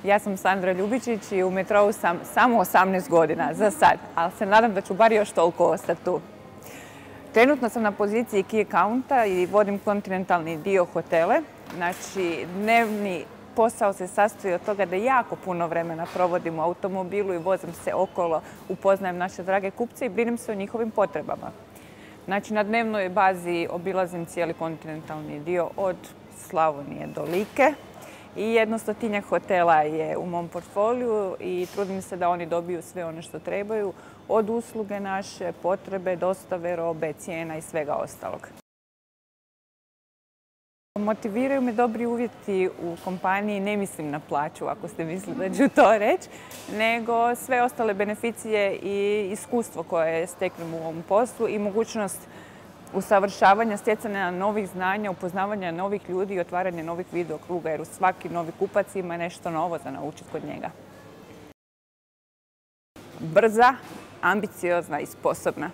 Ja sam Sandra Ljubičić i u Metrou sam samo 18 godina za sad, ali se nadam da ću bar još toliko ostati tu. Trenutno sam na poziciji key accounta i vodim kontinentalni dio hotele. Znači, dnevni posao se sastoji od toga da jako puno vremena provodim u automobilu i vozim se okolo, upoznajem naše drage kupce i brinem se o njihovim potrebama. Znači, na dnevnoj bazi obilazim cijeli kontinentalni dio od Slavonije do Like i 100-tinjak hotela je u mom portfoliju i trudim se da oni dobiju sve ono što trebaju, od usluge naše, potrebe, dostave robe, cijena i svega ostalog. Motiviraju me dobri uvjeti u kompaniji, ne mislim na plaću ako ste mislili da ću to reći, nego sve ostale beneficije i iskustvo koje steknem u ovom poslu i mogućnost usavršavanja, stjecanja novih znanja, upoznavanja novih ljudi i otvaranja novih video kruga, jer svaki novi kupac ima nešto novo za naučiti kod njega. Brza, ambiciozna i sposobna.